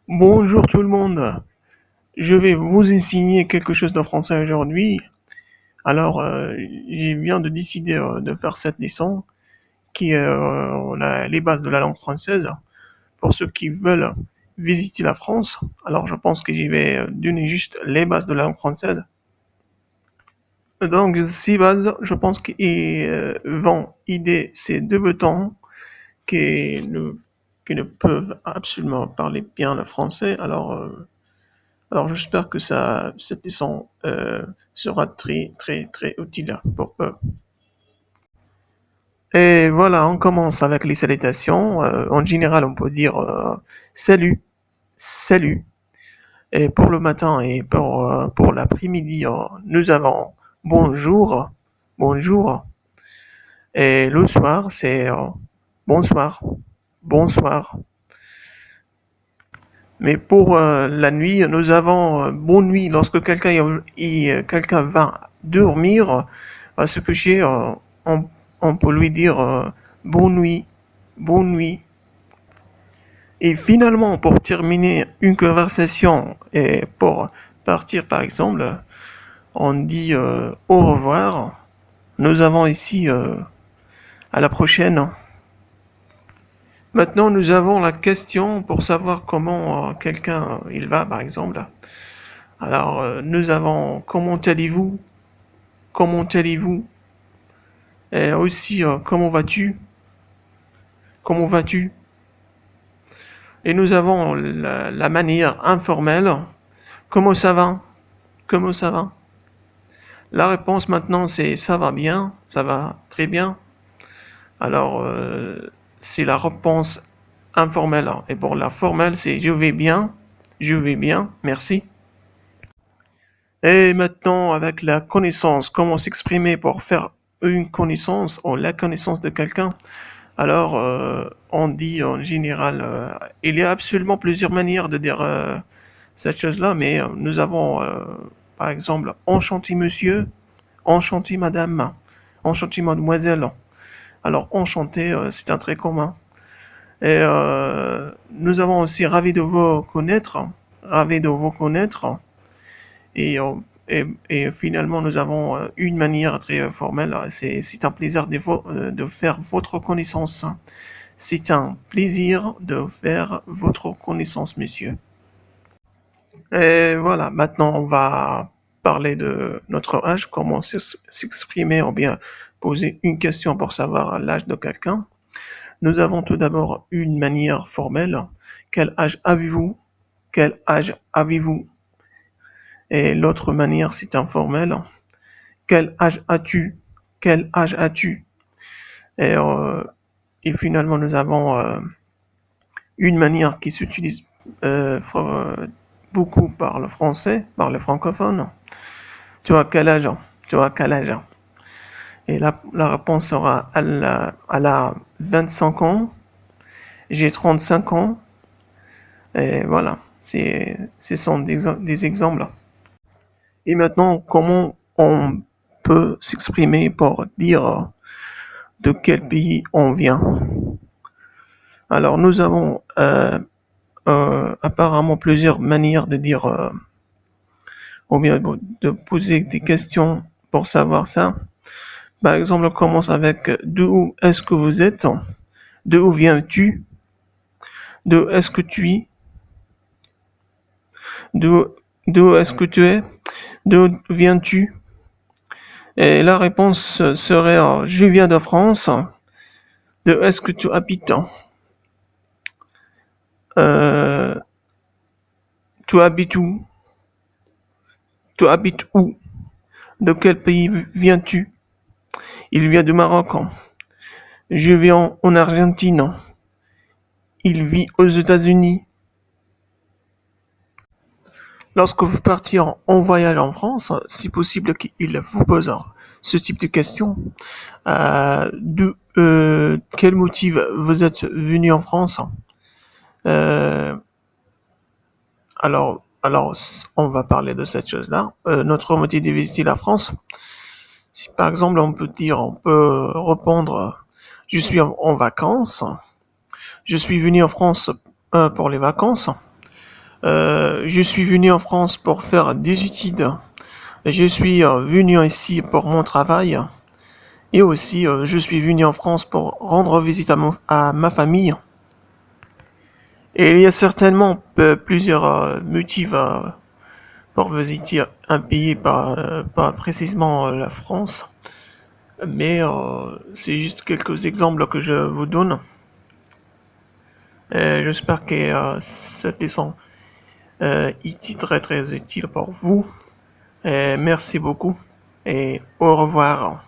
Bonjour tout le monde, je vais vous enseigner quelque chose de français aujourd'hui. Alors, je viens de décider de faire cette leçon qui est les bases de la langue française pour ceux qui veulent visiter la France. Alors, je pense que je vais donner juste les bases de la langue française. Donc, ces bases, je pense qu'ils vont aider ces débutants qui ne peuvent absolument parler bien le français. Alors j'espère que cette leçon sera très très très utile pour eux. Et voilà, on commence avec les salutations. En général, on peut dire salut, salut. Et pour le matin et pour l'après-midi, nous avons bonjour, bonjour. Et le soir, c'est bonsoir, bonsoir. Mais pour la nuit, nous avons bonne nuit. Lorsque quelqu'un va dormir, va se coucher, on peut lui dire bonne nuit, bonne nuit. Et finalement, pour terminer une conversation et pour partir par exemple, on dit au revoir. Nous avons ici à la prochaine. Maintenant, nous avons la question pour savoir comment quelqu'un il va par exemple. Alors, nous avons comment allez-vous? Comment allez-vous? Et aussi, comment vas-tu? Comment vas-tu? Et nous avons la manière informelle. Comment ça va? Comment ça va? La réponse maintenant, c'est ça va bien, ça va très bien. Alors, c'est la réponse informelle. Et pour la formelle, c'est je vais bien, merci. Et maintenant, avec la connaissance, comment s'exprimer pour faire une connaissance ou la connaissance de quelqu'un? Alors, on dit en général, il y a absolument plusieurs manières de dire cette chose-là, mais nous avons, par exemple, enchanté monsieur, enchanté madame, enchanté mademoiselle. Alors, enchanté, c'est un trait commun. Et nous avons aussi ravi de vous connaître. Et, et finalement, nous avons une manière très formelle. C'est un plaisir de faire votre connaissance. C'est un plaisir de faire votre connaissance, monsieur. Et voilà, maintenant, on va parler de notre âge, comment s'exprimer ou bien poser une question pour savoir l'âge de quelqu'un. Nous avons tout d'abord une manière formelle. Quel âge avez-vous? Quel âge avez-vous? Et l'autre manière, c'est informel. Quel âge as-tu? Quel âge as-tu? Et, et finalement, nous avons une manière qui s'utilise beaucoup par le français, par les francophones. Tu as quel âge? Tu as quel âge? Et la réponse sera elle a 25 ans, j'ai 35 ans, et voilà, ce sont des exemples. Et maintenant, comment on peut s'exprimer pour dire de quel pays on vient? Alors, nous avons apparemment plusieurs manières de dire, ou bien de poser des questions pour savoir ça. Par exemple, on commence avec d'où est-ce que vous êtes? D'où viens-tu? D'où est-ce que tu es? D'où est-ce que tu es? D'où viens-tu? Et la réponse serait je viens de France. D'où est-ce que tu habites? Tu habites où? Tu habites où? De quel pays viens-tu? Il vient du Maroc. Je viens en Argentine. Il vit aux États-Unis. Lorsque vous partez en voyage en France, c'est possible qu'il vous pose ce type de questions. Quel motif vous êtes venu en France? Alors, on va parler de cette chose-là. Notre motif de visiter la France, si par exemple on peut répondre, je suis en vacances, je suis venu en France pour les vacances. Je suis venu en France pour faire des études. Je suis venu ici pour mon travail. Et aussi, je suis venu en France pour rendre visite à ma famille. Et il y a certainement plusieurs motifs pour visiter un pays, pas précisément la France. Mais c'est juste quelques exemples que je vous donne. J'espère que cette leçon est très très utile pour vous. Merci beaucoup et au revoir.